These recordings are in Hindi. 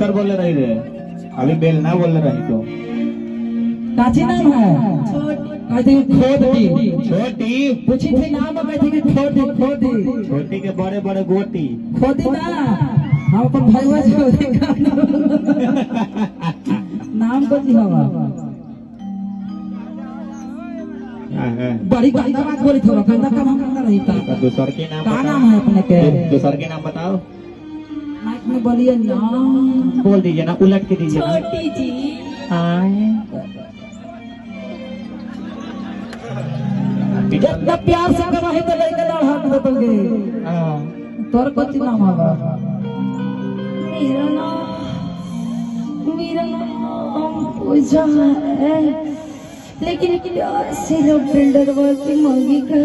मिक्सर बोल रही रे, अभी बेलना बोल रही तो। काची नाम है? कहती खोदी। छोटी पूछी थी नाम, कहती कि खोदी खोदी। छोटी के बड़े बड़े गोटी। खोदी ना, हम अपन भैया छोदी का नाम को जी हवा बड़ी गंदा बात बोली थोड़ा गंदा काम हम करना रही था। दूसर के नाम का नाम है अपने के? दूसर के नाम बताओ। माइक में बोलिए ना, बोल दीजिए ना, उलट के दीजिए ना। छोटी जी। इतना प्यार से कहा है तो लेके लाड़ हाथ में दोगे। तोर कौन नाम होगा? मेरा नाम पूजा है, लेकिन प्यार से बिल्डर वाली मांगी का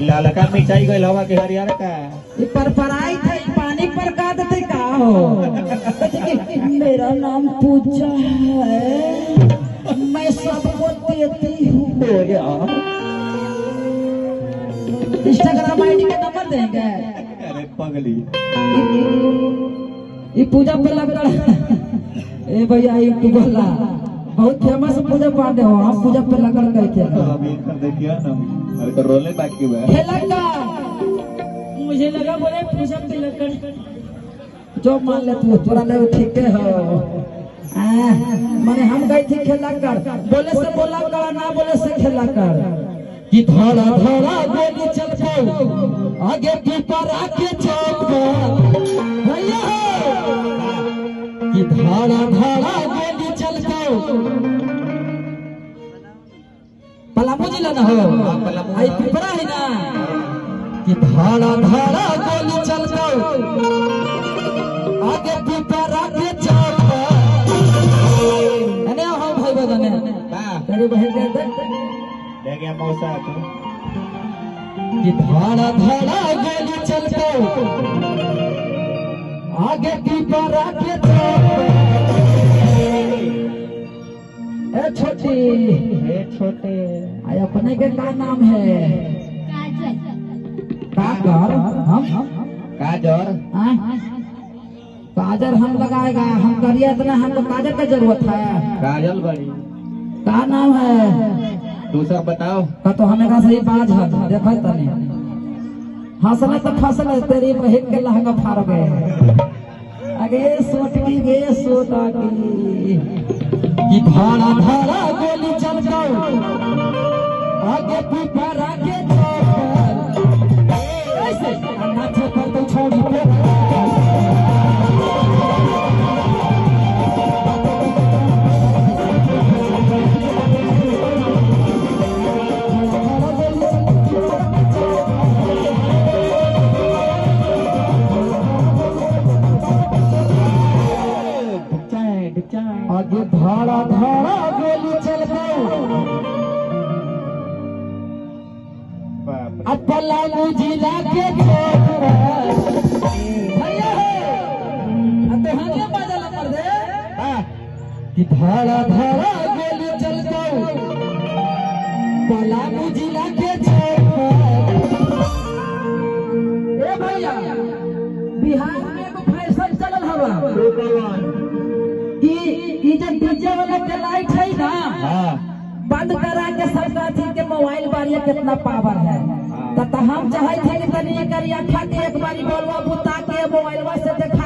लाल का मिठाई गई हवा के हरियर का ये पर पराई थे, पानी पर का देते का हो। मेरा नाम पूजा है, मैं सबको देती हूँ। इंस्टाग्राम आईडी का नंबर देंगे। अरे पगली ये पूजा पे लग ए भैया यूट्यूब वाला बहुत फेमस पूजा पांडे हो, हम पूजा पे लगन करके अभी कर देखिए ना, अरे तो रोले बाकी है। लगा मुझे लगा बोले पूजा पे लगन जो मान ले तू तोरा ले ठीक हो। माने हम गई थी खेला कर, बोले से बोला कर, ना बोले से खेला कर। कि धड़ा धड़ा गोली चल पाओ आगे पीपर आके चौक भैया कि धड़ा धड़ा गोली चल पाओ। पलामू जिला ना हो, आई पिपरा है ना। कि धड़ा धड़ा गोली चल पाओ आगे पीपर आके चौक। अने हो भाई बदने तेरी बहन के गया मौसा तो कि धड़ा धड़ा गोली चल पाओ आगे पीपर आके छोटी छोटे आय अपने के का नाम है? काजर। हम काजर काजर हम लगाएगा, हम करिए इतना, हमको काजर का जरूरत है। काजल बड़ी का नाम है? दूसरा बताओ। का तो हमें का सही बाज है, देखो तनी हंसना तो फसल है, तेरी बहन के लहंगा फाड़ गए। अगे सोटकी गे सोटा की कि धारा धारा गोली चल जाओ आगे पीपर आगे ऐसे नाचे पर तो छोड़ी आगे धारा धारा गोली चल अब पलामू जिला के भैया कर दे कि धारा धारा गोली चल पलामू जिला के भैया बिहार में एगो फैशन चलल हवा कि जब डीजे वाला के लाइट है ना, बंद करा के सबका थी के मोबाइल बारिया कितना पावर है। तो हम चाहे थे कि तनी करिया खा के एक बारी बोलवा बुता के मोबाइल से देखा